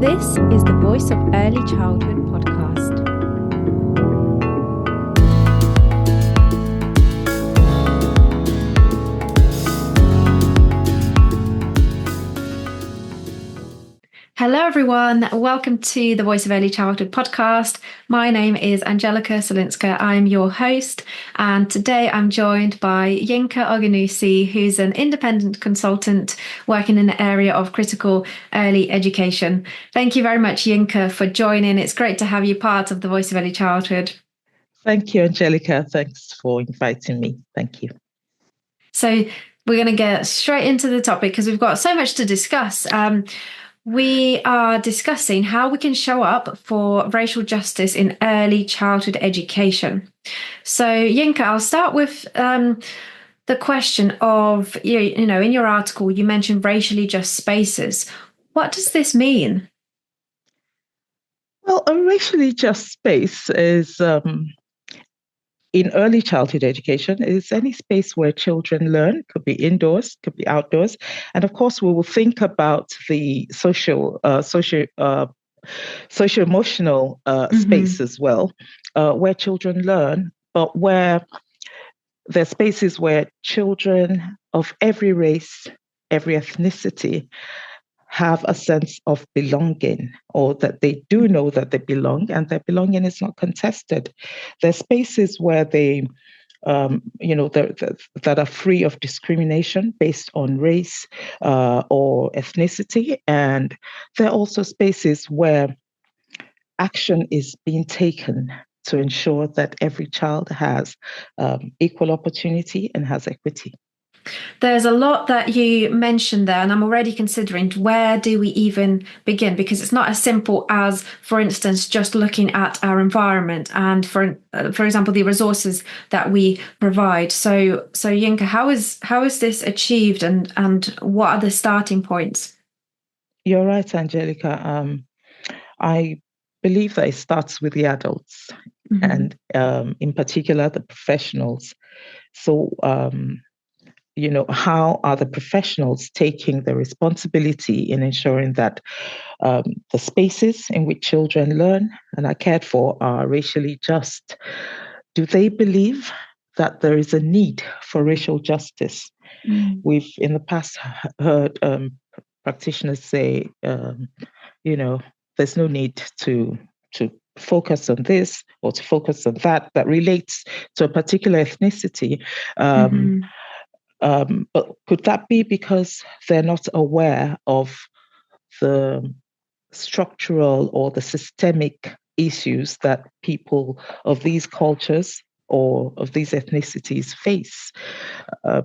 This is the Voice of Early Childhood podcast. Hello, everyone. Welcome to the Voice of Early Childhood podcast. My name is Angelica Solinska. I'm your host, and today I'm joined by Yinka Ogunnusi, who's an independent consultant working in the area of critical early education. Thank you very much, Yinka, for joining. It's great to have you part of the Voice of Early Childhood. Thank you, Angelica. Thanks for inviting me. Thank you. So we're going to get straight into the topic because we've got so much to discuss. We are discussing how we can show up for racial justice in early childhood education. So, Yinka, I'll start with the question of, you know, in your article, you mentioned racially just spaces. What does this mean? Well, a racially just space is, in early childhood education, is any space where children learn. Could be indoors, could be outdoors, and of course, we will think about the social-emotional space as well, where children learn, but where there are spaces where children of every race, every ethnicity have a sense of belonging, or that they do know that they belong and their belonging is not contested. There's spaces where they, that are free of discrimination based on race or ethnicity. And there are also spaces where action is being taken to ensure that every child has equal opportunity and has equity. There's a lot that you mentioned there, and I'm already considering where do we even begin, because it's not as simple as, for instance, just looking at our environment and, for example, the resources that we provide. So Yinka, how is this achieved, and what are the starting points? You're right, Angelica. I believe that it starts with the adults, and in particular the professionals. So how are the professionals taking the responsibility in ensuring that the spaces in which children learn and are cared for are racially just? Do they believe that there is a need for racial justice? We've in the past heard practitioners say, there's no need to focus on this or to focus on that relates to a particular ethnicity. But could that be because they're not aware of the structural or the systemic issues that people of these cultures or of these ethnicities face?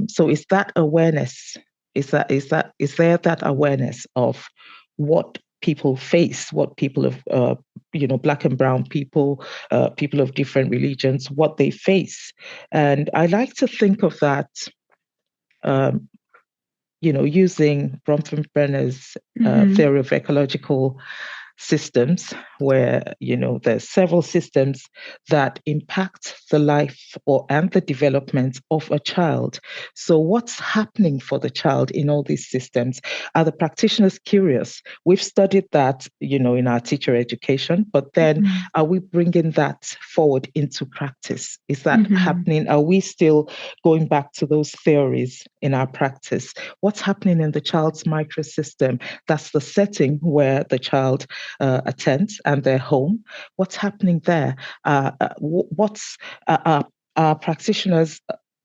So is that awareness, is there that awareness of what people face, what people of, Black and brown people, people of different religions, what they face? And I like to think of that using Bronfenbrenner's theory of ecological systems, where there's several systems that impact the life and the development of a child. So what's happening for the child in all these systems? Are the practitioners curious? We've studied that in our teacher education, but then are we bringing that forward into practice? Is that happening? Are we still going back to those theories in our practice? What's happening in the child's microsystem? That's the setting where the child attends and their home. What's happening there? Are practitioners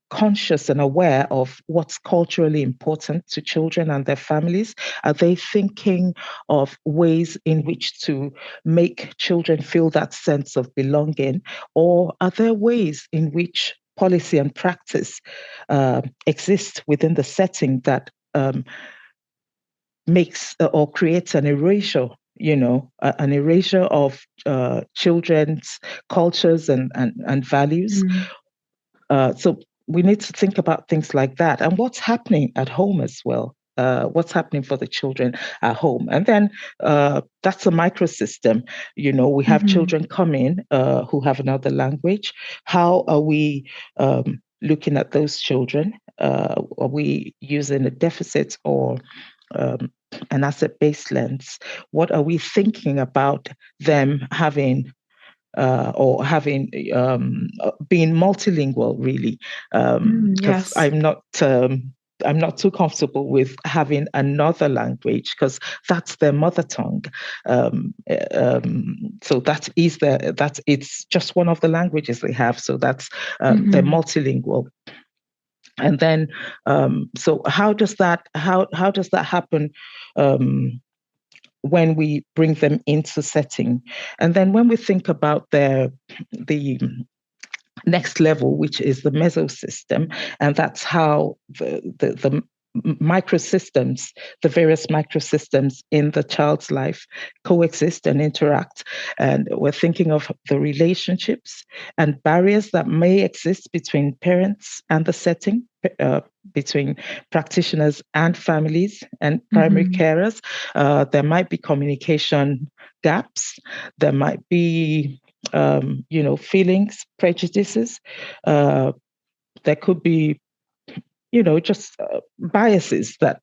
conscious and aware of what's culturally important to children and their families? Are they thinking of ways in which to make children feel that sense of belonging? Or are there ways in which policy and practice exist within the setting that makes or creates an erasure, an erasure of children's cultures and values? So we need to think about things like that, and what's happening at home as well. What's happening for the children at home? And then that's a microsystem. We have children come in who have another language. How are we looking at those children? Are we using a deficit or an asset-based lens, what are we thinking about them having or having being multilingual, really, because Yes. I'm not too comfortable with having another language because that's their mother tongue. So it's just one of the languages they have. So that's they're multilingual. And then, so how does that happen? When we bring them into setting. And then when we think about the next level, which is the mesosystem, and that's how the microsystems, the various microsystems in the child's life coexist and interact. And we're thinking of the relationships and barriers that may exist between parents and the setting, between practitioners and families and primary carers. There might be communication gaps. There might be feelings, prejudices. There could be, just biases that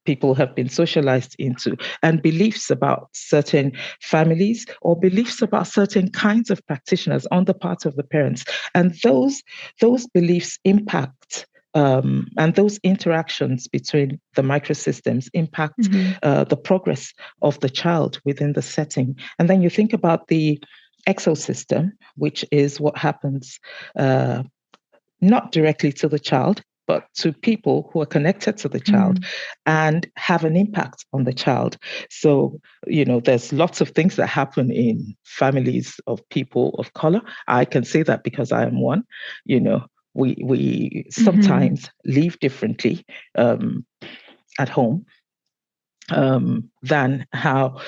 people have been socialized into, and beliefs about certain families or beliefs about certain kinds of practitioners on the part of the parents. And those beliefs impact and those interactions between the microsystems impact the progress of the child within the setting. And then you think about the exosystem, which is what happens not directly to the child, but to people who are connected to the child and have an impact on the child. So, there's lots of things that happen in families of people of color. I can say that because I am one. We sometimes live differently at home than how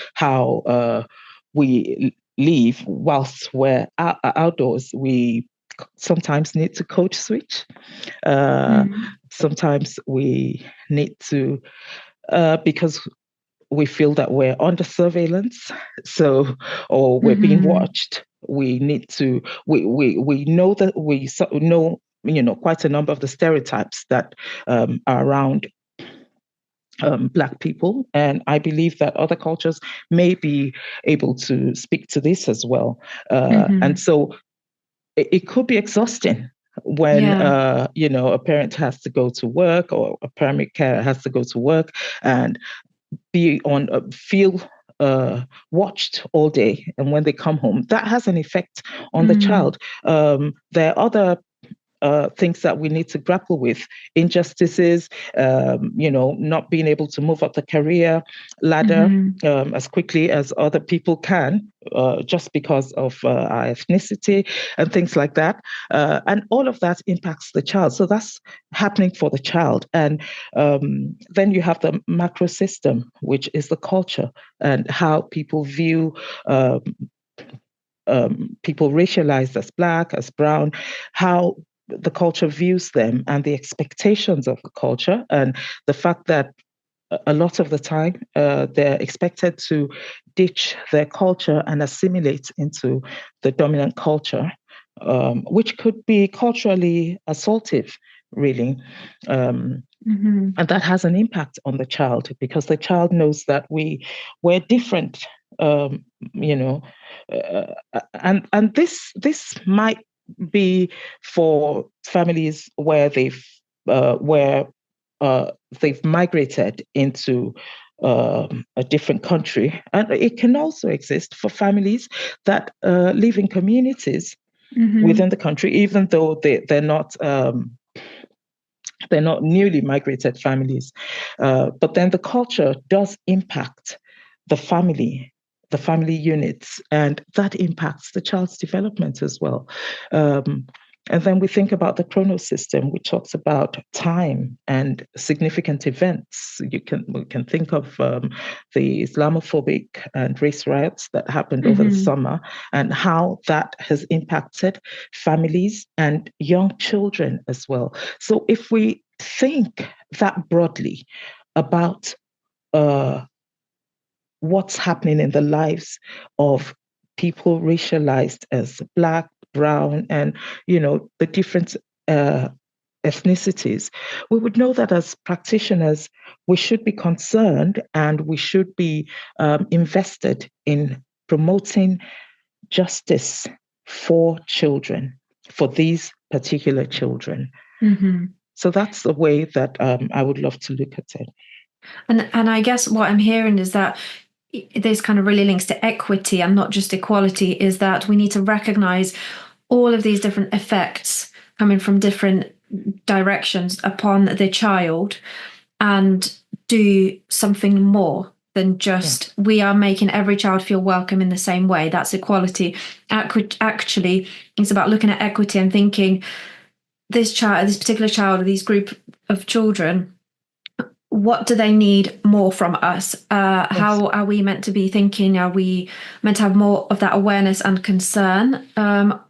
we live whilst we're outdoors. We sometimes need to code switch. Sometimes we need to, because we feel that we're under surveillance, or we're being watched. We need to. We know that we know quite a number of the stereotypes that are around Black people. And I believe that other cultures may be able to speak to this as well. And so it could be exhausting when, a parent has to go to work or a primary care has to go to work and feel watched all day. And when they come home, that has an effect on the child. There are other things that we need to grapple with: injustices, not being able to move up the career ladder as quickly as other people can, just because of our ethnicity and things like that. And all of that impacts the child. So that's happening for the child. And then you have the macro system, which is the culture and how people view people racialized as Black, as brown, how the culture views them and the expectations of the culture, and the fact that a lot of the time they're expected to ditch their culture and assimilate into the dominant culture, which could be culturally assaultive, really. And that has an impact on the child because the child knows that we're different, and this might be for families where they've migrated into a different country, and it can also exist for families that live in communities within the country, even though they're not newly migrated families. But then the culture does impact the family units, and that impacts the child's development as well. And then we think about the chronos system, which talks about time and significant events. We can think of the Islamophobic and race riots that happened over the summer, and how that has impacted families and young children as well. So if we think that broadly about what's happening in the lives of people racialized as Black, brown, and the different ethnicities, we would know that as practitioners, we should be concerned and we should be invested in promoting justice for children, for these particular children. Mm-hmm. So that's the way that I would love to look at it. And I guess what I'm hearing is that this kind of really links to equity and not just equality, is that we need to recognize all of these different effects coming from different directions upon the child and do something more than just we are making every child feel welcome in the same way. That's equality. Actually, it's about looking at equity and thinking this particular child, or these group of children, what do they need more from us? How are we meant to be thinking? Are we meant to have more of that awareness and concern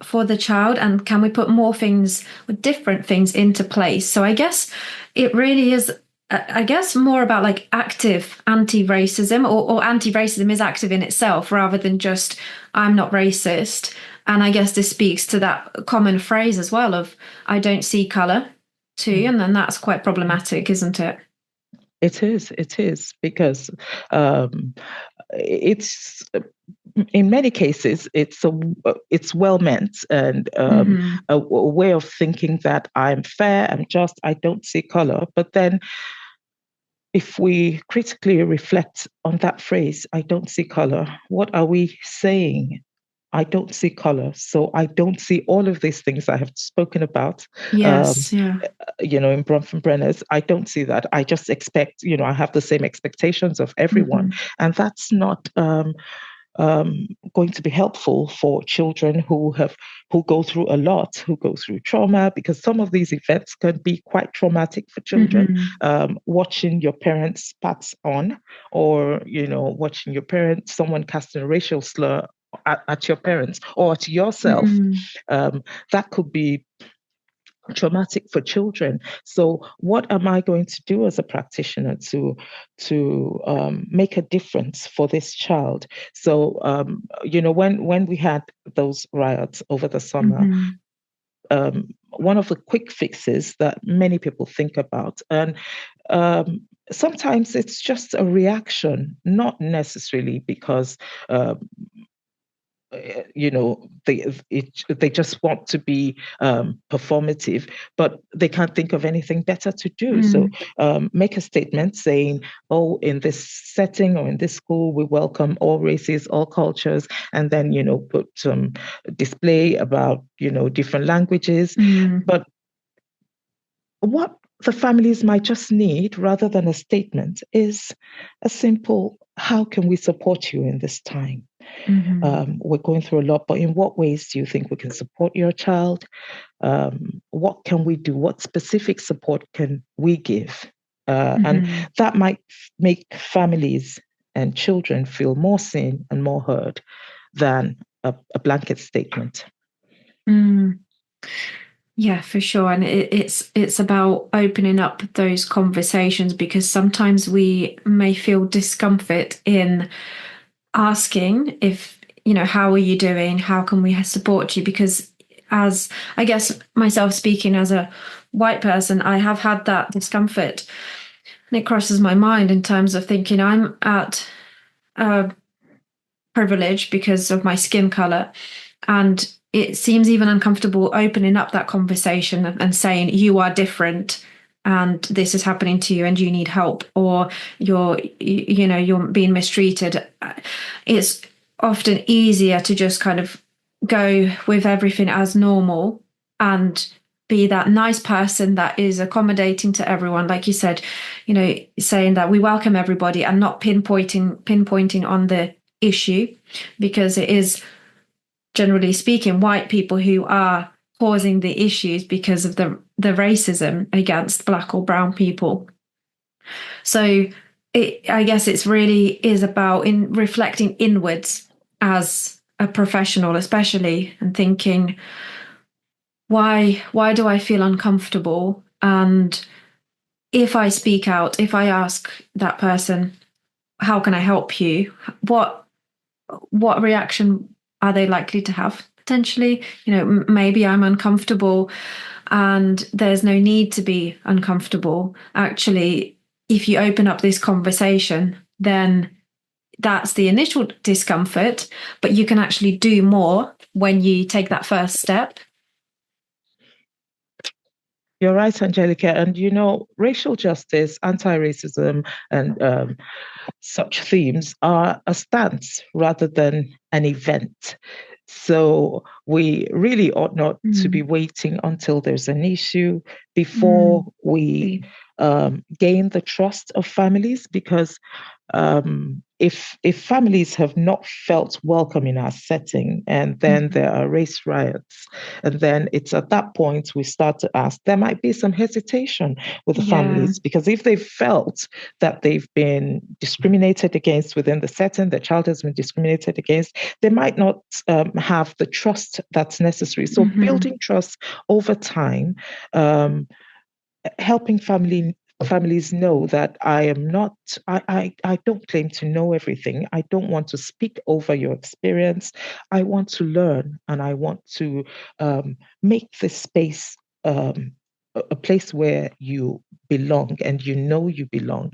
for the child? And can we put more things, or different things, into place? So I guess it really is, I guess, more about like active anti-racism, or anti-racism is active in itself rather than just I'm not racist. And I guess this speaks to that common phrase as well of I don't see colour too. And then that's quite problematic, isn't it? It is, because it's in many cases it's well meant, and a way of thinking that I'm fair, I'm just, I don't see color. But then if we critically reflect on that phrase, I don't see color, what are we saying? I don't see color, so I don't see all of these things I have spoken about. Yes, yeah. In Bronfenbrenner's, I don't see that. I just expect, I have the same expectations of everyone. And that's not going to be helpful for children who go through a lot, who go through trauma, because some of these events can be quite traumatic for children. Watching your parents pass on, or watching your parents, someone casting a racial slur at your parents or to yourself, that could be traumatic for children. So what am I going to do as a practitioner to make a difference for this child? So when we had those riots over the summer, one of the quick fixes that many people think about, and sometimes it's just a reaction, not necessarily because they just want to be performative, but they can't think of anything better to do. So make a statement saying, oh, in this setting or in this school, we welcome all races, all cultures, and then put some display about different languages. But what the families might just need, rather than a statement, is a simple, how can we support you in this time? We're going through a lot, but in what ways do you think we can support your child? What can we do? What specific support can we give? And that might make families and children feel more seen and more heard than a blanket statement. Yeah, for sure. And it's about opening up those conversations, because sometimes we may feel discomfort in asking if, how are you doing? How can we support you? Because as I guess myself speaking as a white person, I have had that discomfort, and it crosses my mind in terms of thinking I'm at privilege because of my skin color. And it seems even uncomfortable opening up that conversation and saying you are different and this is happening to you and you need help, or you're being mistreated. It's often easier to just kind of go with everything as normal and be that nice person that is accommodating to everyone, like you said, saying that we welcome everybody and not pinpointing on the issue, because it is, generally speaking, white people who are causing the issues because of the racism against Black or brown people. So I guess it's really is about reflecting inwards as a professional, especially, and thinking, why do I feel uncomfortable? And if I speak out, if I ask that person, how can I help you? What reaction are they likely to have? Potentially, maybe I'm uncomfortable and there's no need to be uncomfortable. Actually, if you open up this conversation, then that's the initial discomfort, but you can actually do more when you take that first step. You're right, Angelica. And, racial justice, anti-racism, and such themes are a stance rather than an event. So we really ought not to be waiting until there's an issue before we gain the trust of families, because if families have not felt welcome in our setting, and then there are race riots, and then it's at that point we start to ask, there might be some hesitation with the families, because if they've felt that they've been discriminated against within the setting, the child has been discriminated against, they might not have the trust that's necessary. So building trust over time, helping families know that I don't claim to know everything. I don't want to speak over your experience. I want to learn, and I want to make this space a place where you belong, and you belong.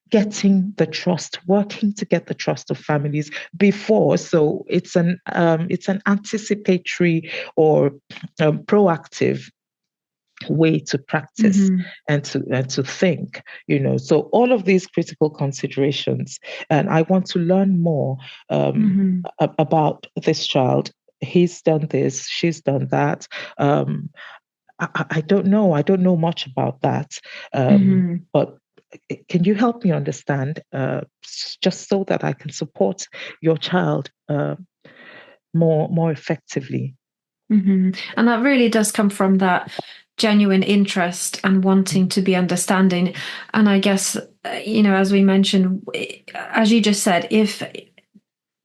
Getting the trust, working to get the trust of families before. So it's an anticipatory or proactive way to practice and to think. So all of these critical considerations, and I want to learn more about this child. He's done this, she's done that. I don't know much about that, but can you help me understand, just so that I can support your child more effectively? And that really does come from that genuine interest and wanting to be understanding. And I guess, as we mentioned, as you just said, if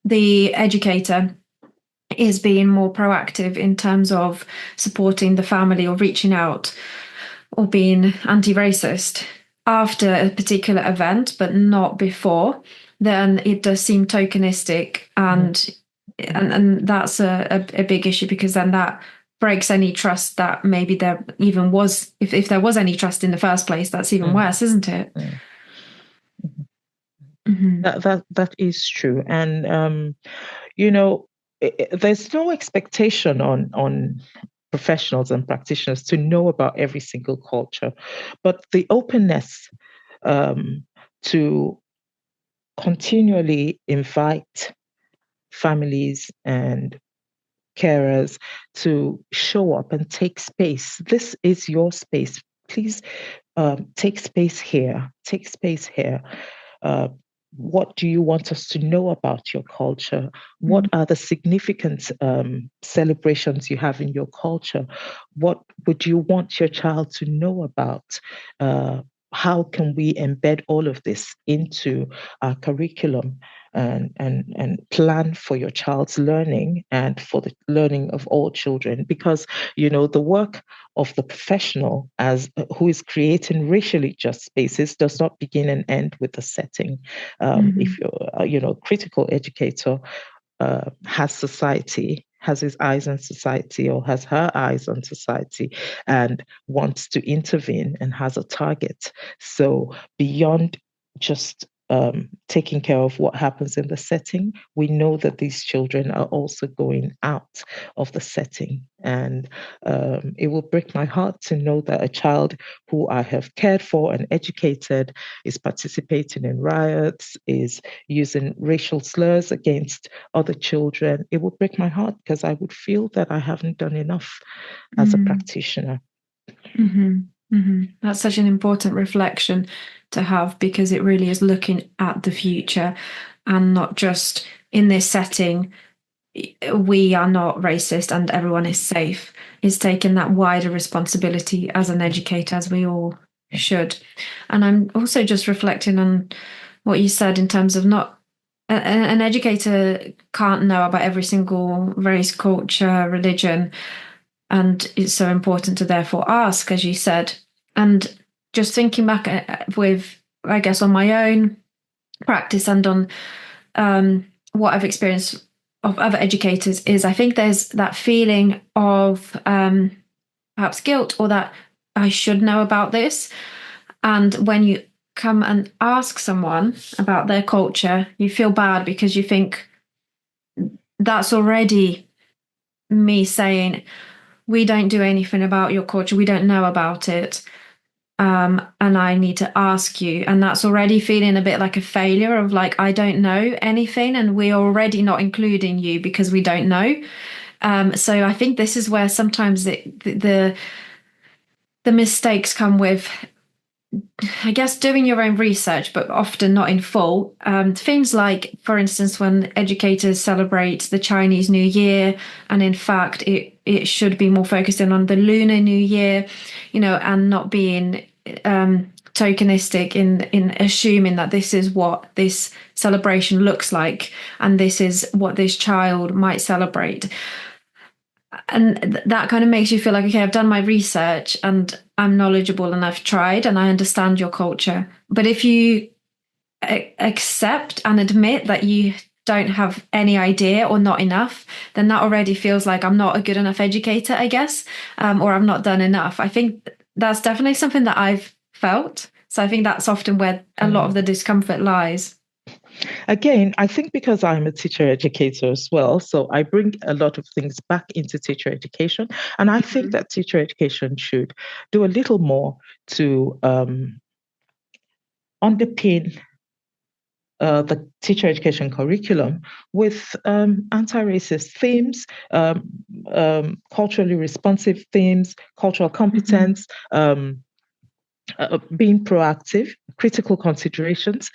the educator is being more proactive in terms of supporting the family or reaching out or being anti-racist after a particular event, but not before, then it does seem tokenistic, and that's a big issue, because then that breaks any trust that maybe there even was, if there was any trust in the first place. That's even worse, isn't it? That is true. And there's no expectation on professionals and practitioners to know about every single culture, but the openness to continually invite families and carers to show up and take space. This is your space. Please take space here. Take space here. What do you want us to know about your culture? What are the significant celebrations you have in your culture? What would you want your child to know about? How can we embed all of this into our curriculum and plan for your child's learning and for the learning of all children? Because, the work of the professional who is creating racially just spaces does not begin and end with the setting. If you're, a critical educator has his eyes on society, or has her eyes on society, and wants to intervene and has a target. So beyond just taking care of what happens in the setting, we know that these children are also going out of the setting. And it will break my heart to know that a child who I have cared for and educated is participating in riots, is using racial slurs against other children. It would break my heart, because I would feel that I haven't done enough as a practitioner. That's such an important reflection to have, because it really is looking at the future and not just in this setting. We are not racist and everyone is safe. Is taking that wider responsibility as an educator, as we all should. And I'm also just reflecting on what you said in terms of not an educator can't know about every single race, culture, religion, and it's so important to therefore ask, as you said. And just thinking back with, I guess, on my own practice and on what I've experienced of other educators is I think there's that feeling of perhaps guilt, or that I should know about this. And when you come and ask someone about their culture, you feel bad because you think that's already me saying, we don't do anything about your culture, we don't know about it. And I need to ask you. And that's already feeling a bit like a failure of like, I don't know anything, and we're already not including you because we don't know. So I think this is where sometimes the mistakes come with, I guess, doing your own research, but often not in full. Things like, for instance, when educators celebrate the Chinese New Year, and in fact, it should be more focused in on the Lunar New Year, and not being tokenistic in assuming that this is what this celebration looks like, and this is what this child might celebrate. And that kind of makes you feel like, okay, I've done my research and I'm knowledgeable and I've tried and I understand your culture. But if you accept and admit that you don't have any idea or not enough, then that already feels like I'm not a good enough educator, I guess, or I've not done enough. I think that's definitely something that I've felt. So I think that's often where a lot of the discomfort lies. Again, I think because I'm a teacher educator as well, so I bring a lot of things back into teacher education. And I think that teacher education should do a little more to underpin the teacher education curriculum with anti-racist themes, culturally responsive themes, cultural competence, being proactive, critical considerations,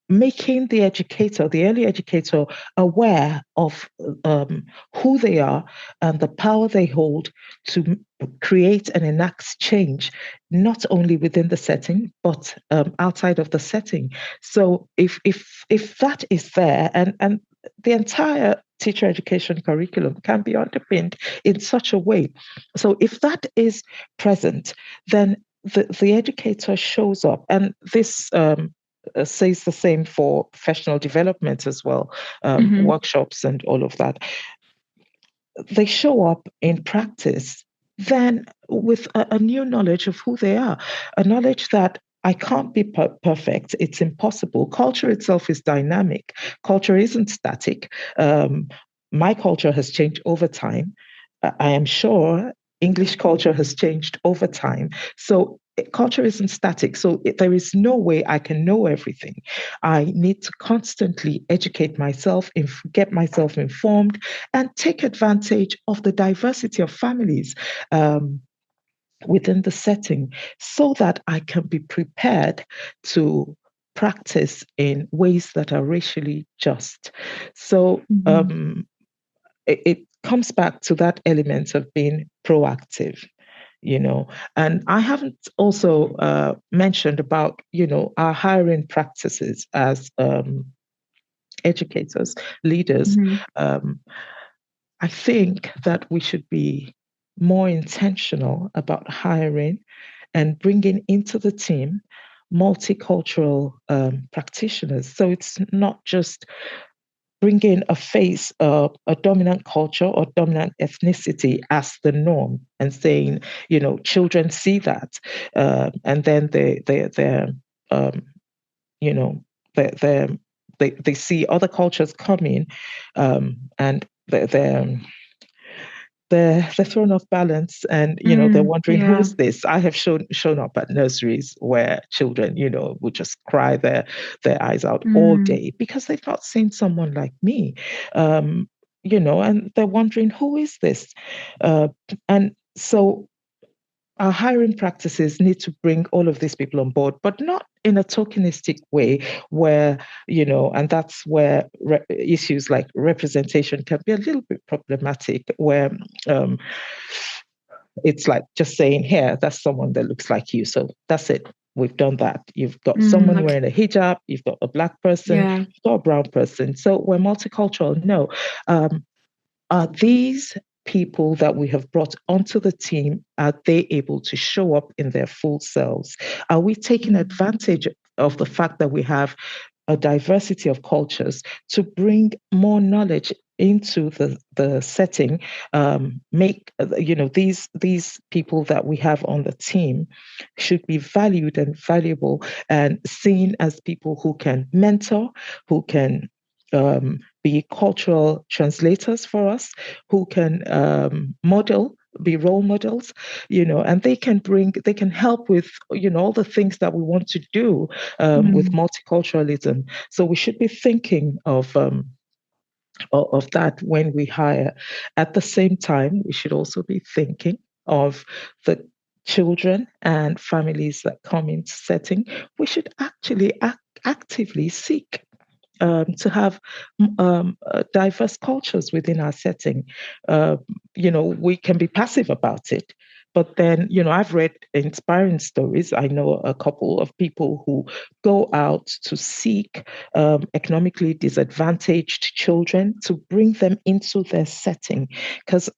making the educator, the early educator, aware of who they are and the power they hold to create and enact change, not only within the setting, but outside of the setting. So if that is there, and the entire teacher education curriculum can be underpinned in such a way. So if that is present, then the educator shows up, and this says the same for professional development as well, workshops and all of that. They show up in practice then with a new knowledge of who they are, a knowledge that I can't be perfect. It's impossible. Culture itself is dynamic. Culture isn't static. My culture has changed over time. I am sure English culture has changed over time. So culture isn't static. So there is no way I can know everything. I need to constantly educate myself, get myself informed, and take advantage of the diversity of families within the setting so that I can be prepared to practice in ways that are racially just. So it comes back to that element of being proactive, and I haven't also mentioned about, our hiring practices as educators, leaders. I think that we should be more intentional about hiring and bringing into the team multicultural practitioners. So it's not just bringing a face of a dominant culture or dominant ethnicity as the norm and saying, children see that, and then they're you know, they see other cultures coming, and they're thrown off balance, and they're wondering, who is this? I have shown up at nurseries where children would just cry their eyes out all day because they've not seen someone like me, and they're wondering, who is this? And so our hiring practices need to bring all of these people on board, but not in a tokenistic way where, and that's where issues like representation can be a little bit problematic, where it's like just saying, here, that's someone that looks like you. So that's it. We've done that. You've got someone wearing a hijab, you've got a Black person, you've got a brown person. So we're multicultural. No. Are these people that we have brought onto the team, are they able to show up in their full selves? Are we taking advantage of the fact that we have a diversity of cultures to bring more knowledge into the setting, make these people that we have on the team should be valued and valuable and seen as people who can mentor, who can be cultural translators for us, who can be role models, and they can help with, all the things that we want to do with multiculturalism. So we should be thinking of that when we hire. At the same time, we should also be thinking of the children and families that come into setting. We should actually actively seek to have diverse cultures within our setting. We can be passive about it. But then, I've read inspiring stories. I know a couple of people who go out to seek economically disadvantaged children to bring them into their setting. Because,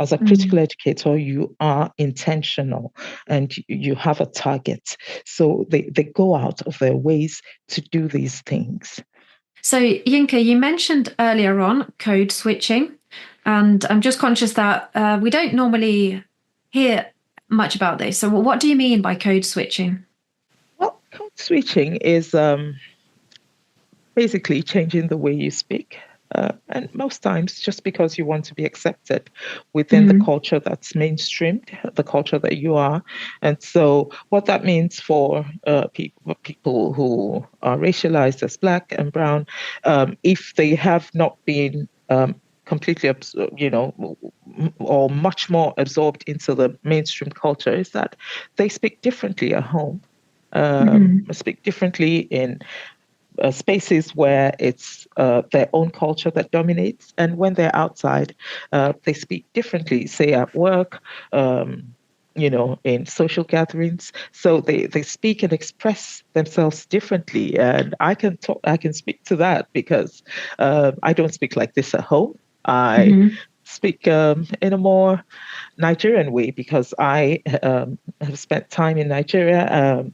as a critical educator, you are intentional and you have a target. So they go out of their ways to do these things. So, Yinka, you mentioned earlier on code switching, and I'm just conscious that we don't normally hear much about this. So, what do you mean by code switching? Well, code switching is basically changing the way you speak. And most times, just because you want to be accepted within the culture that's mainstreamed, the culture that you are. And so, what that means for people who are racialized as Black and Brown, if they have not been completely, or much more absorbed into the mainstream culture, is that they speak differently at home, speak differently in spaces where it's their own culture that dominates. And when they're outside, they speak differently, say at work, in social gatherings. So they speak and express themselves differently. And I can speak to that because I don't speak like this at home. I speak in a more Nigerian way because I have spent time in Nigeria,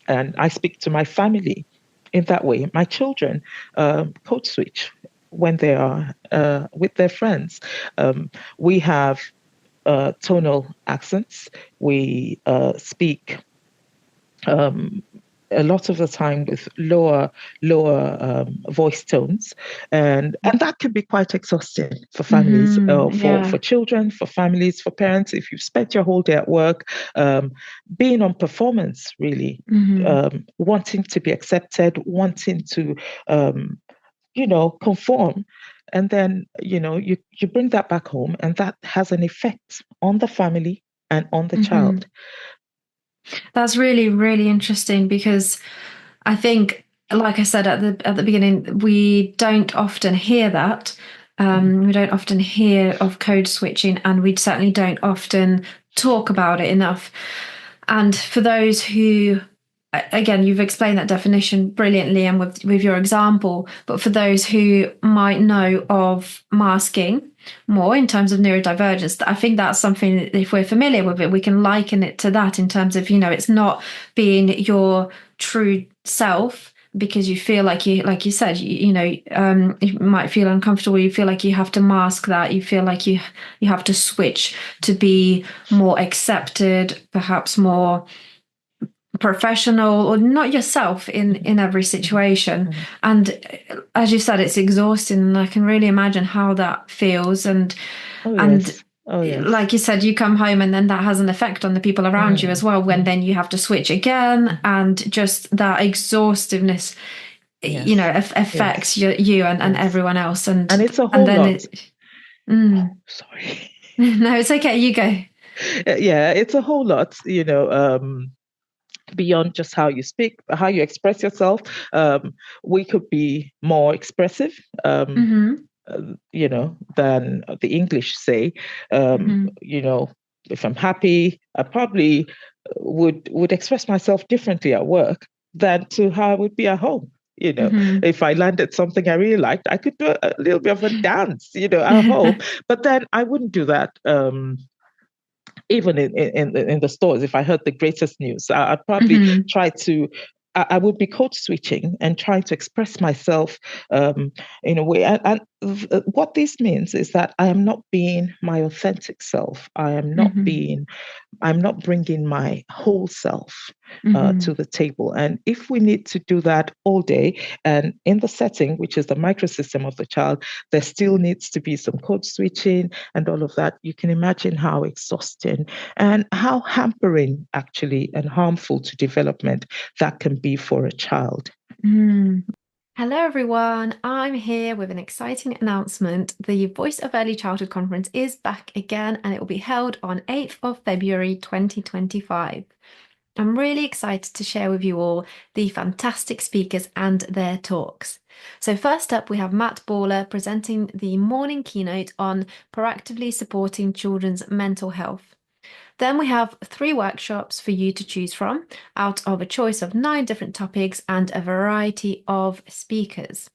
and I speak to my family in that way. My children code switch when they are with their friends. We have tonal accents. We speak a lot of the time with lower voice tones, and that can be quite exhausting for families, for children, for families, for parents. If you've spent your whole day at work, being on performance, really, wanting to be accepted, wanting to conform, and then you bring that back home, and that has an effect on the family and on the child. That's really, really interesting because I think, like I said at the beginning, we don't often hear that. We don't often hear of code switching, and we certainly don't often talk about it enough. And for those who, again, you've explained that definition brilliantly and with your example, but for those who might know of masking more in terms of neurodivergence, I think that's something that if we're familiar with it, we can liken it to that in terms of, it's not being your true self because you feel like you said, you might feel uncomfortable. You feel like you have to mask that. You feel like you have to switch to be more accepted, perhaps more professional, or not yourself in every situation. And as you said, it's exhausting, and I can really imagine how that feels. And like you said, you come home and then that has an effect on the people around you as well, when then you have to switch again, and just that exhaustiveness affects you and everyone else. And it's a whole lot. Sorry. No, it's okay, you go. Yeah, it's a whole lot, beyond just how you speak, how you express yourself. We could be more expressive, than the English say. If I'm happy, I probably would express myself differently at work than to how I would be at home. If I landed something I really liked, I could do a little bit of a dance, at home. But then I wouldn't do that. Even in the stores, if I heard the greatest news, I'd probably try to I would be code switching and trying to express myself in a way. And what this means is that I am not being my authentic self. I'm not bringing my whole self to the table. And if we need to do that all day, and in the setting, which is the microsystem of the child, there still needs to be some code switching and all of that, you can imagine how exhausting and how hampering actually and harmful to development that can be for a child. Hello, everyone. I'm here with an exciting announcement. The Voice of Early Childhood Conference is back again, and it will be held on 8th of February 2025. I'm really excited to share with you all the fantastic speakers and their talks. So first up, we have Matt Baller presenting the morning keynote on proactively supporting children's mental health. Then we have 3 workshops for you to choose from out of a choice of 9 different topics and a variety of speakers.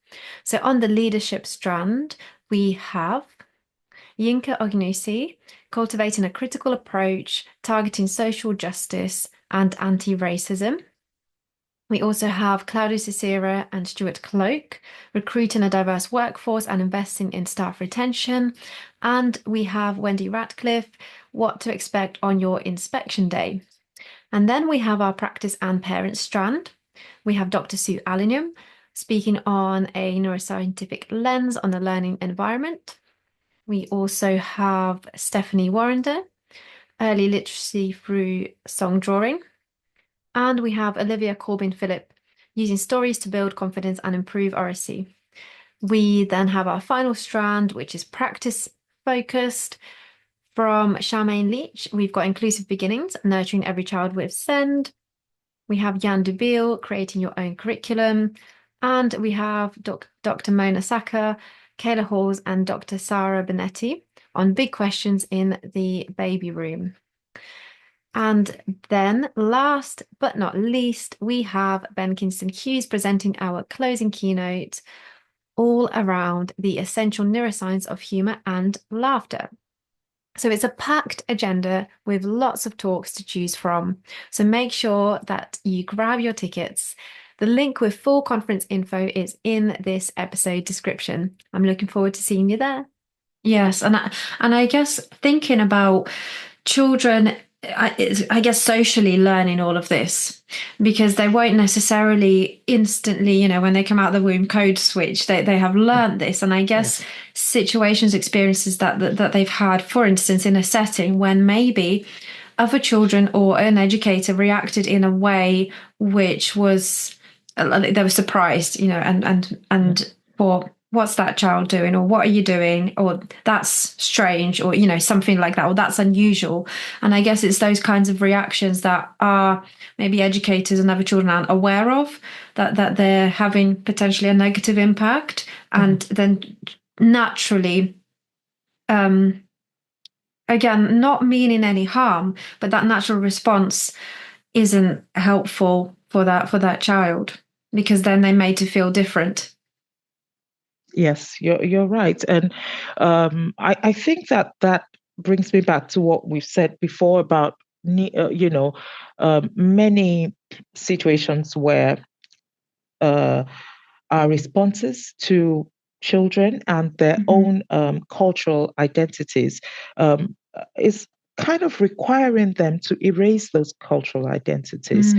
So on the leadership strand, we have Yinka Ogunnusi, cultivating a critical approach, targeting social justice and anti-racism. We also have Claudia Cicera and Stuart Cloak, recruiting a diverse workforce and investing in staff retention. And we have Wendy Ratcliffe, what to expect on your inspection day. And then we have our practice and parents strand. We have Dr. Sue Allingham speaking on a neuroscientific lens on the learning environment. We also have Stephanie Warrender, early literacy through song drawing. And we have Olivia Corbin-Phillip, using stories to build confidence and improve RSC. We then have our final strand, which is practice focused. From Charmaine Leach, we've got Inclusive Beginnings, Nurturing Every Child with SEND. We have Jan Dubil, Creating Your Own Curriculum. And we have Dr. Mona Saka, Kayla Halls, and Dr. Sarah Benetti on big questions in the baby room. And then last but not least, we have Ben Kingston Hughes presenting our closing keynote all around the essential neuroscience of humor and laughter. So it's a packed agenda with lots of talks to choose from. So make sure that you grab your tickets. The link with full conference info is in this episode description. I'm looking forward to seeing you there. Yes, and I guess thinking about children, I guess socially learning all of this, because they won't necessarily instantly, when they come out of the womb, code switch. They have learned this, and I guess situations, experiences that they've had, for instance, in a setting when maybe other children or an educator reacted in a way which was they were surprised, and for what's that child doing, or what are you doing, or that's strange, or something like that, or that's unusual. And I guess it's those kinds of reactions that are maybe educators and other children aren't aware of, that they're having potentially a negative impact. And then naturally, again, not meaning any harm, but that natural response isn't helpful for that child, because then they're made to feel different. Yes, you're right, and I think that brings me back to what we've said before about many situations where our responses to children and their own cultural identities is kind of requiring them to erase those cultural identities.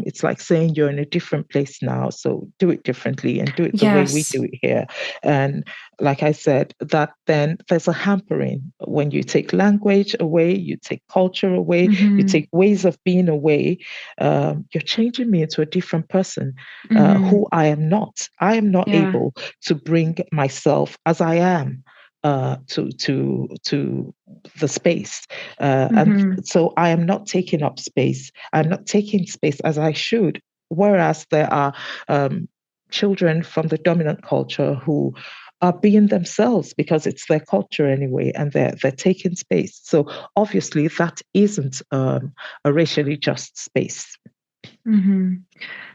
It's like saying you're in a different place now, so do it differently and do it the way we do it here. And like I said, that then there's a hampering when you take language away, you take culture away, you take ways of being away. You're changing me into a different person who I am not. I am not able to bring myself as I am to the space, and so I am not taking up space. I'm not taking space as I should. Whereas there are children from the dominant culture who are being themselves because it's their culture anyway, and they're taking space. So obviously that isn't a racially just space.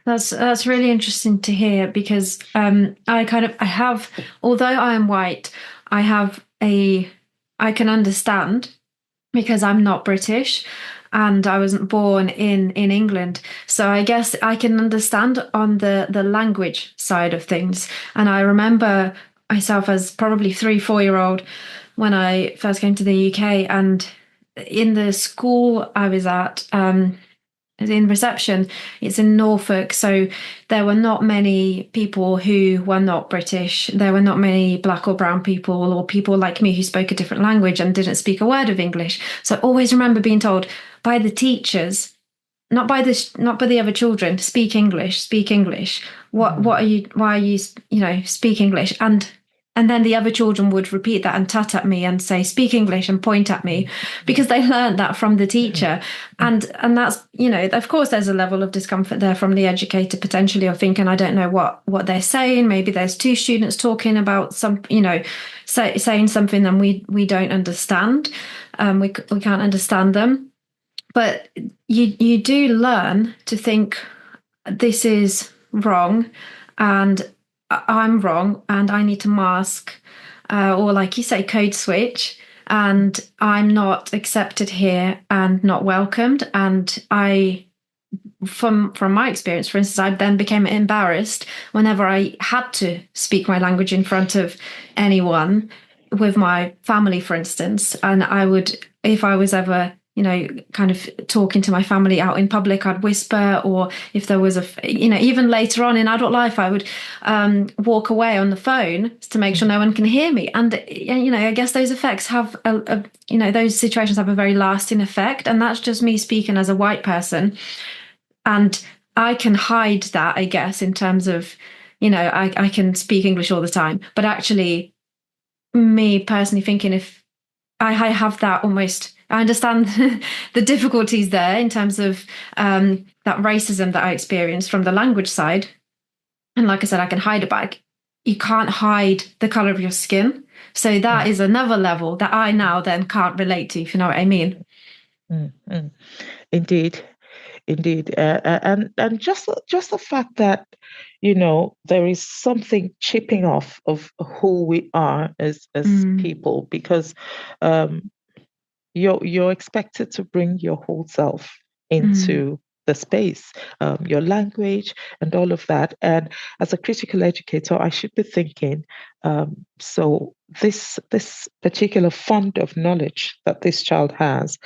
That's really interesting to hear, because I have, although I am white, I can understand, because I'm not British, and I wasn't born in England. So I guess I can understand on the language side of things. And I remember myself as probably 3, 4 year old when I first came to the UK, and in the school I was at, in reception, it's in Norfolk, so there were not many people who were not British. There were not many black or brown people or people like me who spoke a different language and didn't speak a word of English. So I always remember being told by the teachers, not by the other children, speak English, speak English. What are you, why are you, speak English? And then the other children would repeat that and tut at me and say, speak English, and point at me, because they learned that from the teacher. And that's, of course, there's a level of discomfort there from the educator potentially, of thinking, I don't know what they're saying. Maybe there's two students talking about some, saying something and we don't understand. We can't understand them. But you do learn to think, this is wrong, and I'm wrong, and I need to mask, or like you say, code switch, and I'm not accepted here and not welcomed. And from my experience, for instance, I then became embarrassed whenever I had to speak my language in front of anyone, with my family, for instance. And I would, if I was ever kind of talking to my family out in public, I'd whisper, or if there was even later on in adult life, I would walk away on the phone to make sure no one can hear me. And, I guess those effects have, those situations have a very lasting effect. And that's just me speaking as a white person. And I can hide that, I guess, in terms of, I can speak English all the time. But actually, me personally thinking, if I have that almost, I understand the difficulties there in terms of that racism that I experienced from the language side. And like I said, I can hide it back. You can't hide the color of your skin. So that is another level that I now then can't relate to, if you know what I mean. Indeed. And just the fact that, there is something chipping off of who we are as people, because you're expected to bring your whole self into the space, your language and all of that. And as a critical educator, I should be thinking, so this particular fund of knowledge that this child has,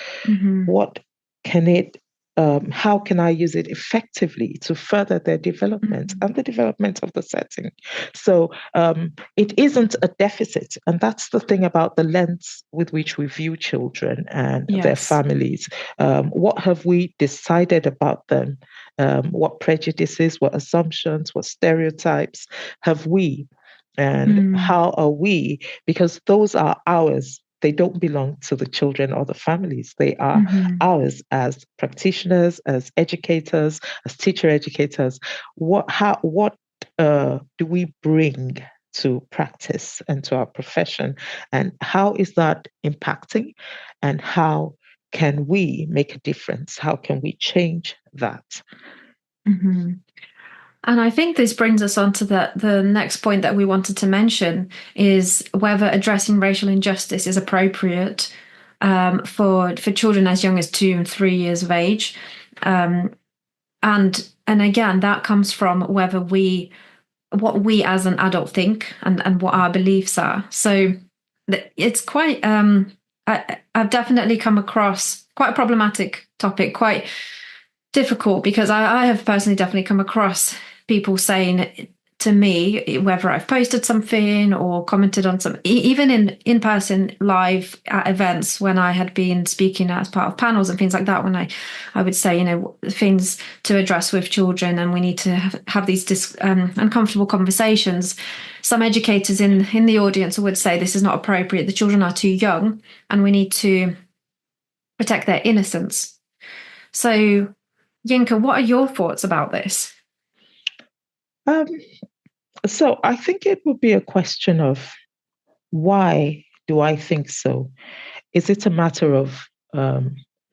what can it how can I use it effectively to further their development and the development of the setting? So it isn't a deficit. And that's the thing about the lens with which we view children and their families. What have we decided about them? What prejudices, what assumptions, what stereotypes have we? And how are we? Because those are ours. They don't belong to the children or the families. They are ours as practitioners, as educators, as teacher educators. What do we bring to practice and to our profession? And how is that impacting? And how can we make a difference? How can we change that? And I think this brings us on to the next point that we wanted to mention, is whether addressing racial injustice is appropriate for children as young as 2 and 3 years of age. And again, that comes from what we as an adult think and what our beliefs are. So it's quite, I've definitely come across quite a problematic topic, quite difficult, because I have personally definitely come across people saying to me, whether I've posted something or commented on some, even in person live at events when I had been speaking as part of panels and things like that, when I would say, things to address with children, and we need to have these uncomfortable conversations. Some educators in the audience would say this is not appropriate. The children are too young and we need to protect their innocence. So, Yinka, what are your thoughts about this? So I think it would be a question of, why do I think so? Is it a matter of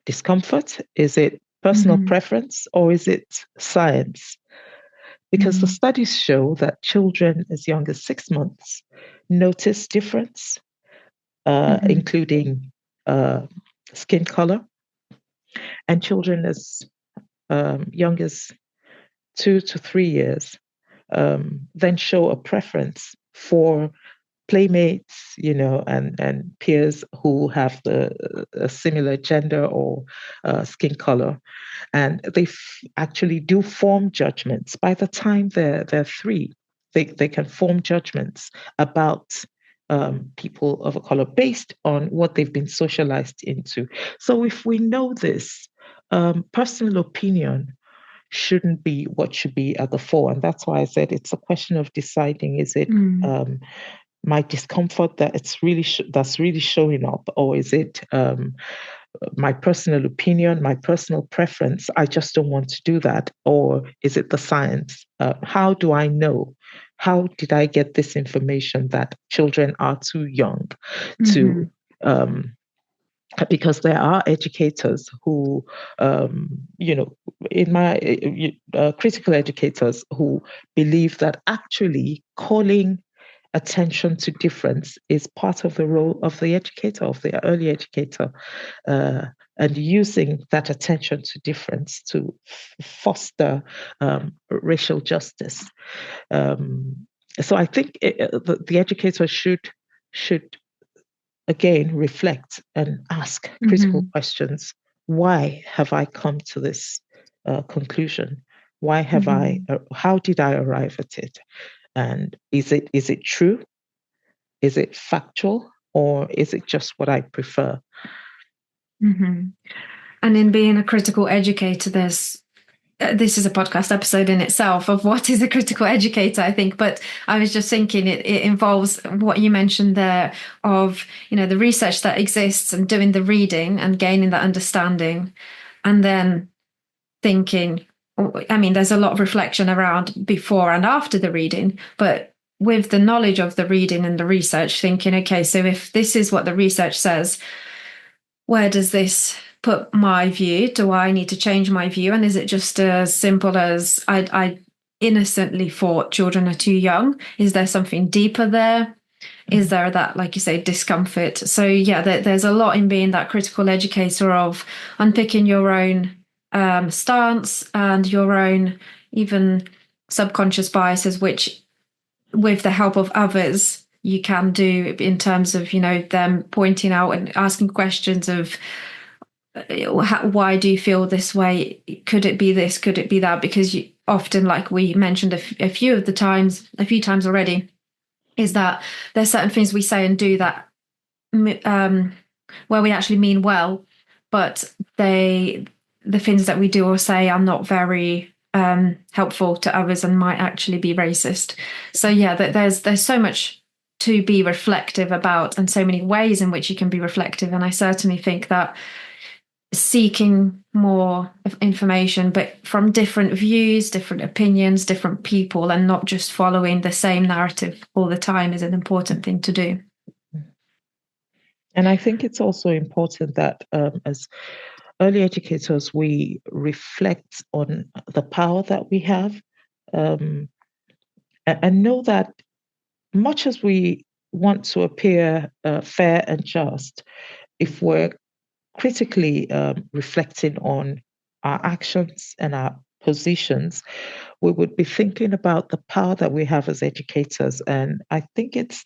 discomfort? Is it personal preference, or is it science? Because the studies show that children as young as 6 months notice difference, including skin color, And children as young as 2 to 3 years then show a preference for playmates, and peers who have a similar gender or skin color, and they actually do form judgments. By the time they're 3, they can form judgments about people of a color based on what they've been socialized into. So if we know this, personal opinion shouldn't be what should be at the fore. And that's why I said it's a question of deciding, is it my discomfort that that's really showing up, or is it my personal opinion, my personal preference? I just don't want to do that. Or is it the science? How do I know? How did I get this information that children are too young to because there are educators who, in my critical educators who believe that actually calling attention to difference is part of the role of the educator, of the early educator, and using that attention to difference to foster racial justice. So I think the educator should again reflect and ask critical questions. Why have I come to this conclusion? Why have I? How did I arrive at it? And is it true? Is it factual, or is it just what I prefer? And in being a critical educator, there's this is a podcast episode in itself of what is a critical educator, I think. But I was just thinking it involves what you mentioned there of, the research that exists and doing the reading and gaining that understanding, and then thinking, I mean, there's a lot of reflection around before and after the reading, but with the knowledge of the reading and the research, thinking, okay, so if this is what the research says, where does this put my view? Do I need to change my view? And is it just as simple as I innocently thought children are too young? Is there something deeper there? Is there that, like you say, discomfort? So yeah, there's a lot in being that critical educator of unpicking your own stance and your own even subconscious biases, which with the help of others you can do in terms of, them pointing out and asking questions of why do you feel this way? Could it be this? Could it be that? Because you, often, like we mentioned a few times already, is that there's certain things we say and do that where we actually mean well, but the things that we do or say are not very helpful to others and might actually be racist. So yeah, there's so much to be reflective about and so many ways in which you can be reflective. And I certainly think that seeking more information, but from different views, different opinions, different people, and not just following the same narrative all the time is an important thing to do. And I think it's also important that as early educators, we reflect on the power that we have, and know that much as we want to appear fair and just, if we're critically reflecting on our actions and our positions, we would be thinking about the power that we have as educators. And I think it's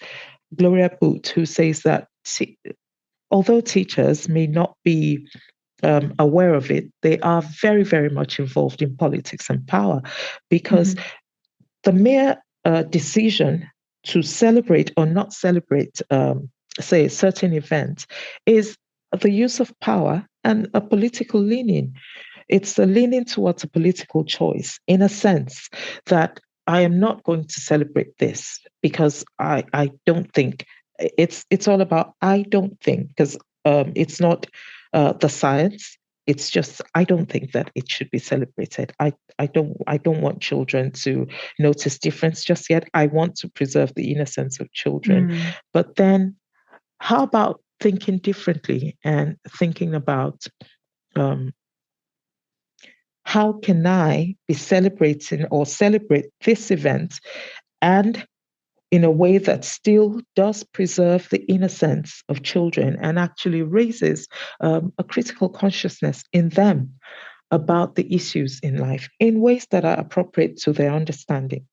Gloria Boot who says that although teachers may not be aware of it, they are very, very much involved in politics and power, because the mere decision to celebrate or not celebrate, say, a certain event is the use of power and a political leaning. It's a leaning towards a political choice, in a sense that I am not going to celebrate this because I don't think it's all about I don't think, because it's not the science. It's just I don't think that it should be celebrated. I don't want children to notice difference just yet. I want to preserve the innocence of children. But then how about thinking differently and thinking about how can I be celebrating or celebrate this event and in a way that still does preserve the innocence of children and actually raises a critical consciousness in them about the issues in life in ways that are appropriate to their understanding.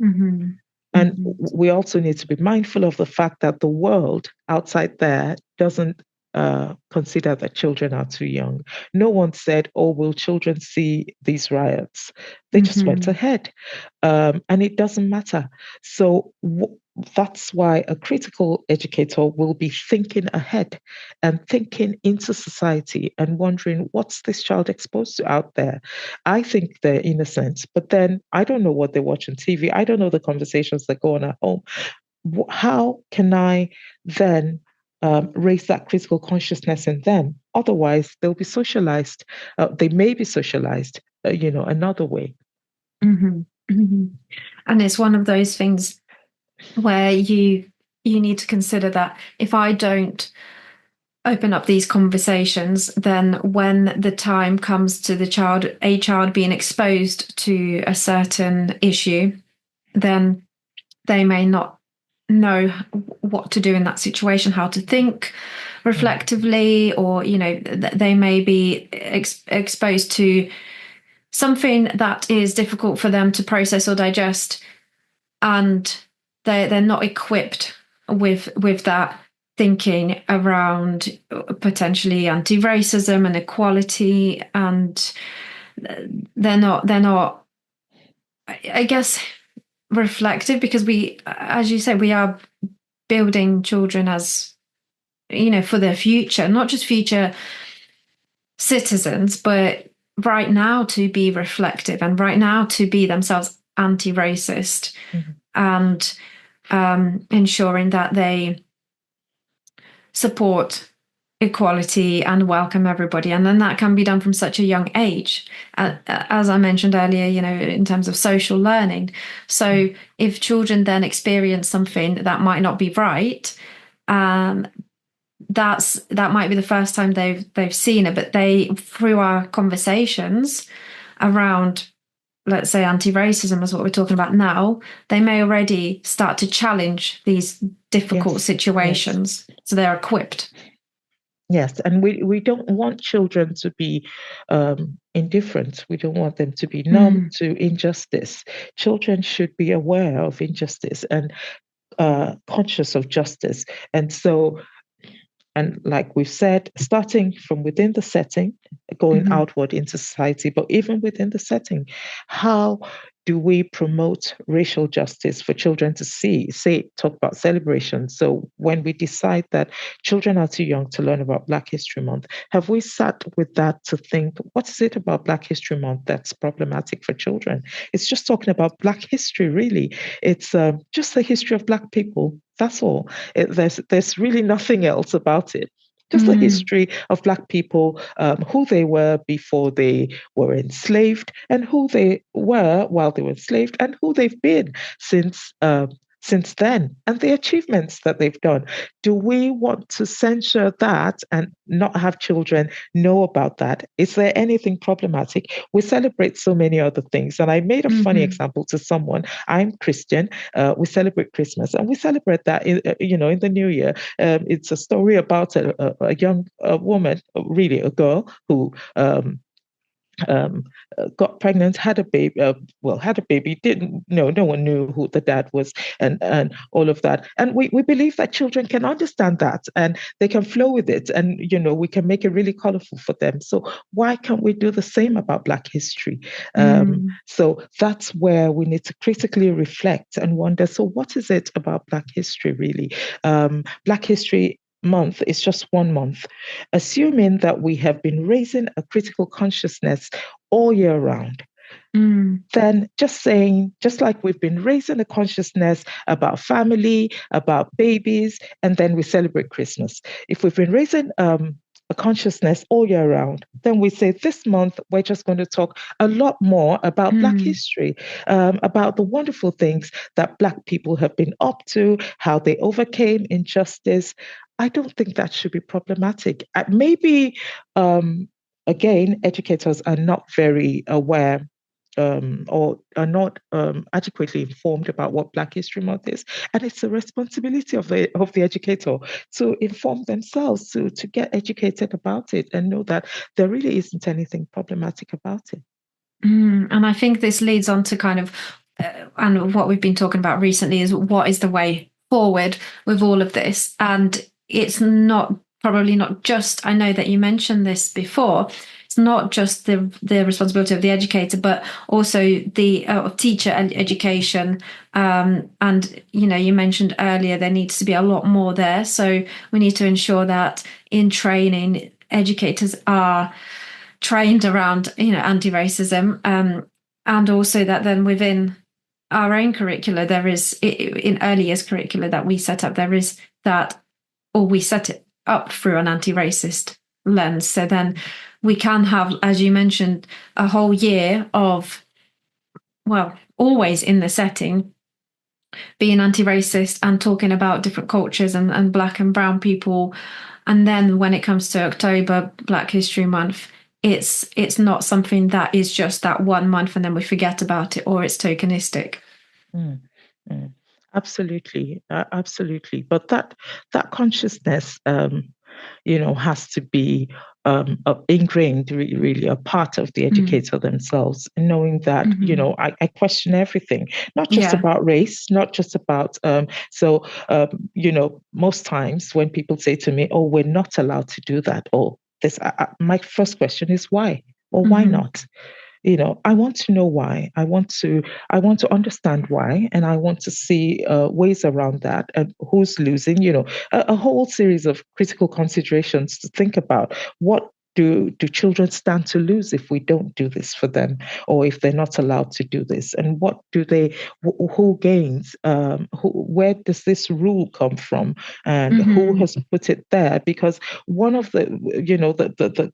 Mm-hmm. And Mm-hmm. we also need to be mindful of the fact that the world outside there doesn't consider that children are too young. No one said, oh, will children see these riots? They just went Mm-hmm. ahead. And it doesn't matter. So that's why a critical educator will be thinking ahead and thinking into society and wondering, what's this child exposed to out there? I think they're innocent, but then I don't know what they watch on TV. I don't know the conversations that go on at home. How can I then raise that critical consciousness in them? Otherwise, they'll be socialized. They may be socialized, another way. Mm-hmm. Mm-hmm. And it's one of those things where you need to consider that if I don't open up these conversations, then when the time comes to a child being exposed to a certain issue, then they may not know what to do in that situation, how to think reflectively, or they may be exposed to something that is difficult for them to process or digest, and they're not equipped with that thinking around potentially anti-racism and equality, and they're not I guess reflective, because we, as you say, we are building children as for their future, not just future citizens, but right now to be reflective and right now to be themselves anti-racist, Mm-hmm. and ensuring that they support equality and welcome everybody. And then that can be done from such a young age, as I mentioned earlier, in terms of social learning. So if children then experience something that might not be right, that might be the first time they've seen it, but they, through our conversations around, let's say, anti-racism is what we're talking about now, they may already start to challenge these difficult situations. Yes. So they're equipped. Yes, and we don't want children to be indifferent. We don't want them to be numb to injustice. Children should be aware of injustice and conscious of justice. And so, and like we've said, starting from within the setting, going outward into society, but even within the setting, how do we promote racial justice for children to see? Talk about celebration. So when we decide that children are too young to learn about Black History Month, have we sat with that to think, what is it about Black History Month that's problematic for children? It's just talking about Black history, really. It's just the history of Black people. That's all. There's really nothing else about it. Just the history of Black people, who they were before they were enslaved, and who they were while they were enslaved, and who they've been since then, and the achievements that they've done. Do we want to censure that and not have children know about that? Is there anything problematic? We celebrate so many other things. And I made a funny example to someone. I'm Christian. We celebrate Christmas, and we celebrate that in the New Year. It's a story about a young woman, really a girl, who got pregnant, had a baby. Had a baby. Didn't know. No one knew who the dad was, and all of that. And we believe that children can understand that, and they can flow with it, and we can make it really colorful for them. So why can't we do the same about Black history? So that's where we need to critically reflect and wonder. So what is it about Black history really? Black History Month is just 1 month, assuming that we have been raising a critical consciousness all year round. Then just like we've been raising a consciousness about family, about babies, and then we celebrate Christmas. If we've been raising a consciousness all year round, then we say this month we're just going to talk a lot more about Black history, about the wonderful things that Black people have been up to, how they overcame injustice. I don't think that should be problematic. Maybe, again, educators are not very aware or are not adequately informed about what Black History Month is, and it's a responsibility of the educator to inform themselves, to get educated about it, and know that there really isn't anything problematic about it. And I think this leads on to kind of, and what we've been talking about recently is what is the way forward with all of this. And it's not probably not just, I know that you mentioned this before, it's not just the responsibility of the educator, but also the teacher and education. And, you mentioned earlier there needs to be a lot more there. So we need to ensure that in training, educators are trained around anti-racism, and also that then within our own curricula there is, in early years curricula that we set up, there is that, or we set it up through an anti-racist lens, so then we can have, as you mentioned, a whole year of, well, always in the setting being anti-racist and talking about different cultures and Black and brown people. And then when it comes to October, Black History Month, it's not something that is just that 1 month and then we forget about it, or it's tokenistic. Mm, mm. Absolutely, absolutely. But that consciousness, has to be ingrained, really a part of the educator themselves, knowing that, I question everything, not just about race, not just about, most times when people say to me, oh, we're not allowed to do that, or this, my first question is why, or why not? I want to know why. I want to understand why, and I want to see ways around that, and who's losing. A whole series of critical considerations to think about. What do children stand to lose if we don't do this for them, or if they're not allowed to do this? And what do they? Who gains? Where does this rule come from? And who has put it there? Because one of the,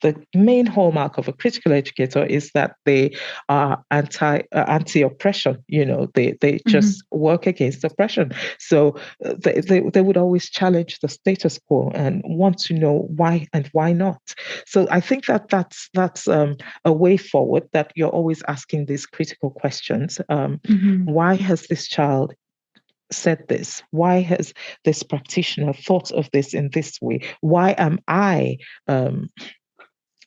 the main hallmark of a critical educator is that they are anti-oppression. They just work against oppression. So they would always challenge the status quo and want to know why and why not. So I think that's a way forward, that you're always asking these critical questions. Why has this child said this? Why has this practitioner thought of this in this way? Why am I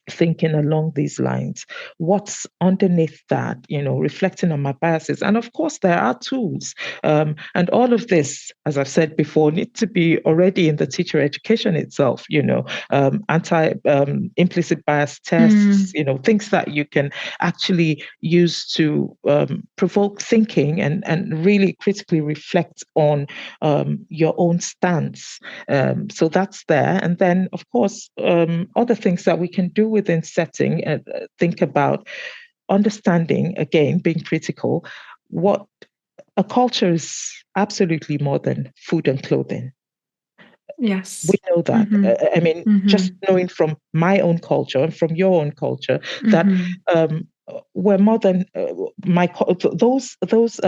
thinking along these lines? What's underneath that? Reflecting on my biases. And of course, there are tools. And all of this, as I've said before, need to be already in the teacher education itself, implicit bias tests, things that you can actually use to provoke thinking and really critically reflect on your own stance. So that's there. And then, of course, other things that we can do within setting, and think about understanding, again, being critical. What a culture is absolutely more than food and clothing. Yes. We know that. I mean, just knowing from my own culture and from your own culture that we're more than those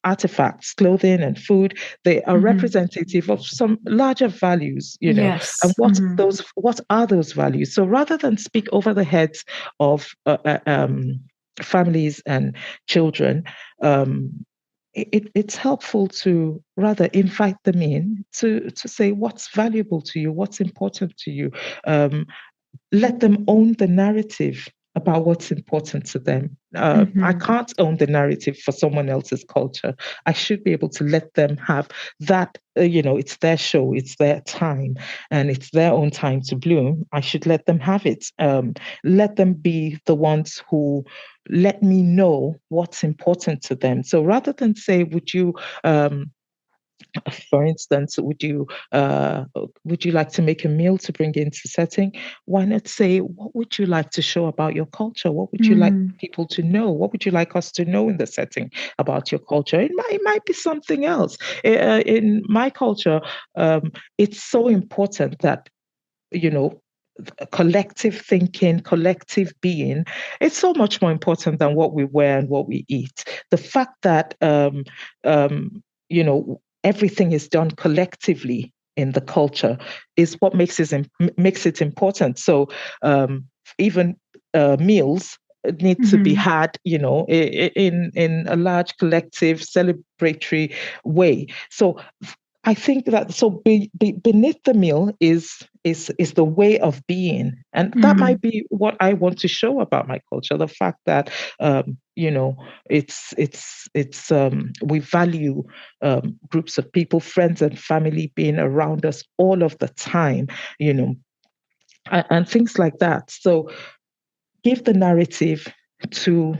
artifacts, clothing and food. They are representative of some larger values, Yes. and what are those values? So rather than speak over the heads of families and children, it's helpful to rather invite them in to say what's valuable to you, what's important to you. Let them own the narrative about what's important to them. I can't own the narrative for someone else's culture. I should be able to let them have that, it's their show, it's their time, and it's their own time to bloom. I should let them have it. Let them be the ones who let me know what's important to them. So rather than say, would you, for instance, would you like to make a meal to bring into setting? Why not say, what would you like to show about your culture? What would you like people to know? What would you like us to know in the setting about your culture? It might be something else. In my culture, it's so important that, collective thinking, collective being, it's so much more important than what we wear and what we eat. The fact that, everything is done collectively in the culture is what makes it important. So even meals need to be had, in a large collective celebratory way. So I think that beneath the meal is the way of being, and that might be what I want to show about my culture. The fact that it's we value groups of people, friends and family being around us all of the time, and things like that. So give the narrative to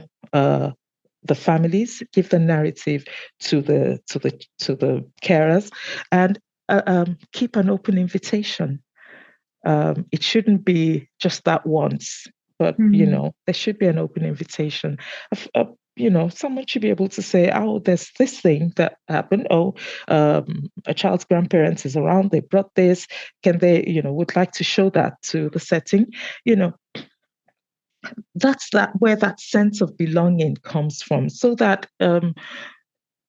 the families, give the narrative to the carers, and keep an open invitation. It shouldn't be just that once, but there should be an open invitation. Someone should be able to say, "Oh, there's this thing that happened. Oh, a child's grandparents is around. They brought this. Can they, would like to show that to the setting?" That's where that sense of belonging comes from, so that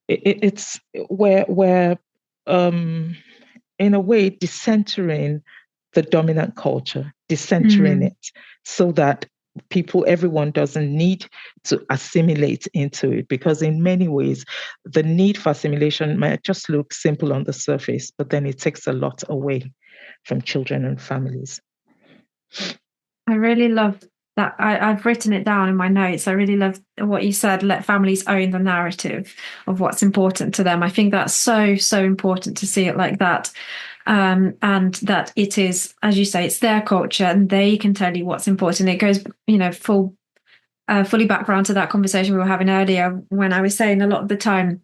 it's where in a way decentering the dominant culture, decentering it, so that everyone doesn't need to assimilate into it, because in many ways the need for assimilation might just look simple on the surface, but then it takes a lot away from children and families. I really love that. I've written it down in my notes. I really love what you said, let families own the narrative of what's important to them. I think that's so, so important to see it like that. And that it is, as you say, it's their culture and they can tell you what's important. It goes, fully back around to that conversation we were having earlier, when I was saying a lot of the time,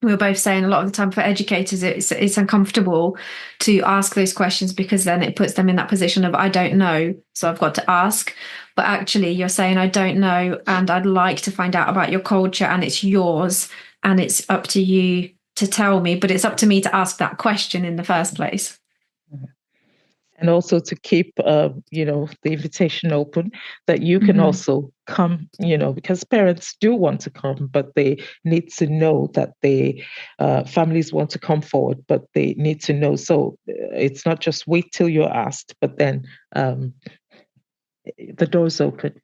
we were both saying a lot of the time for educators, it's uncomfortable to ask those questions, because then it puts them in that position of, I don't know, so I've got to ask. But actually you're saying, I don't know, and I'd like to find out about your culture, and it's yours, and it's up to you to tell me, but it's up to me to ask that question in the first place. And also to keep, the invitation open, that you can also come, because parents do want to come, but they need to know that families want to come forward, but they need to know. So it's not just wait till you're asked, but then the door's open.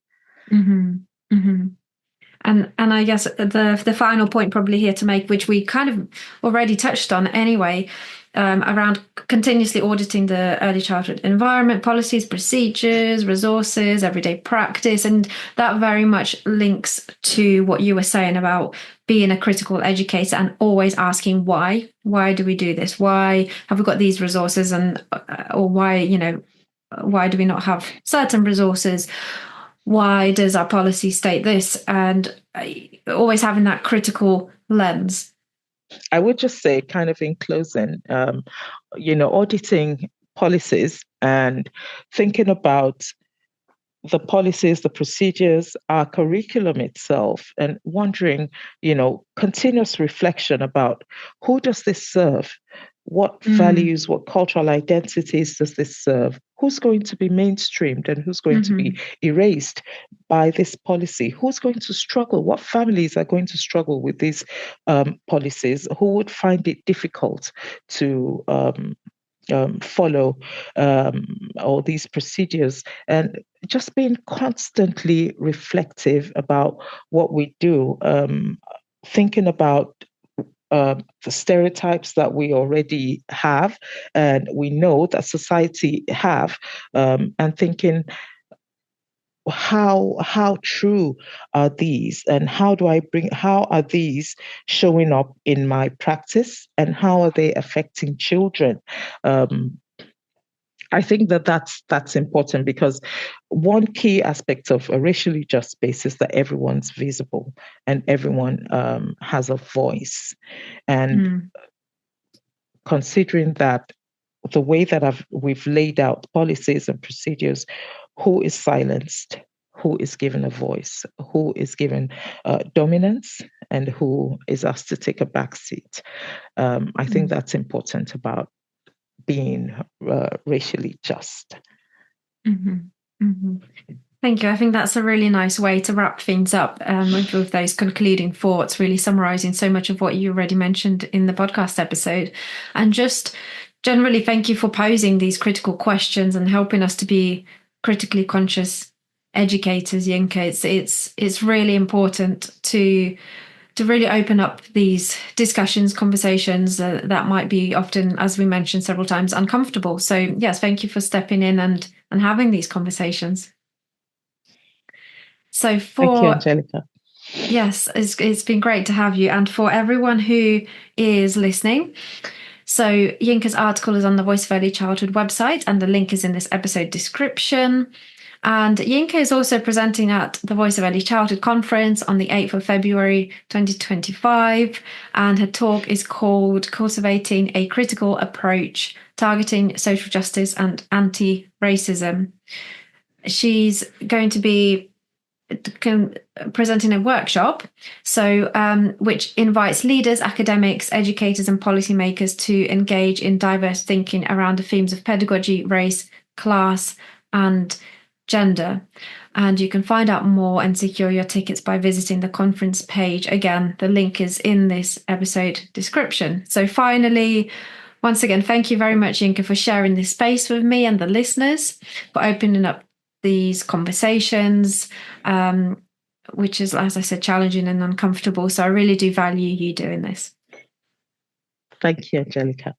And I guess the final point probably here to make, which we kind of already touched on anyway, around continuously auditing the early childhood environment, policies, procedures, resources, everyday practice. And that very much links to what you were saying about being a critical educator and always asking why. Why do we do this? Why have we got these resources? And or why do we not have certain resources? Why does our policy state this? And always having that critical lens. I would just say, kind of in closing, auditing policies and thinking about the policies, the procedures, our curriculum itself, and wondering, continuous reflection about who does this serve? What values, what cultural identities does this serve? Who's going to be mainstreamed and who's going to be erased by this policy? Who's going to struggle? What families are going to struggle with these policies? Who would find it difficult to follow all these procedures? And just being constantly reflective about what we do, thinking about the stereotypes that we already have and we know that society have, and thinking, how true are these, and how are these showing up in my practice, and how are they affecting children? I think that's important, because one key aspect of a racially just space is that everyone's visible and everyone has a voice. And considering that the way that we've laid out policies and procedures, who is silenced, who is given a voice, who is given dominance, and who is asked to take a back seat. I think that's important about being racially just. Thank you. I think that's a really nice way to wrap things up with those concluding thoughts, really summarizing so much of what you already mentioned in the podcast episode. And just generally, thank you for posing these critical questions and helping us to be critically conscious educators, Yinka. It's really important to really open up these discussions, conversations that might be often, as we mentioned several times, uncomfortable. So yes, thank you for stepping in and having these conversations. So thank you, Angelica. Yes, it's been great to have you. And for everyone who is listening, so Yinka's article is on the Voice of Early Childhood website, and the link is in this episode description. And Yinka is also presenting at the Voice of Early Childhood conference on the 8th of February 2025. And her talk is called Cultivating a Critical Approach, Targeting Social Justice and Anti-Racism. She's going to be presenting a workshop, which invites leaders, academics, educators, and policymakers to engage in diverse thinking around the themes of pedagogy, race, class, and gender. And you can find out more and secure your tickets by visiting the conference page. Again, the link is in this episode description. So finally, once again, thank you very much, Yinka, for sharing this space with me and the listeners, for opening up these conversations, which is, as I said, challenging and uncomfortable. So I really do value you doing this. Thank you, Angelica.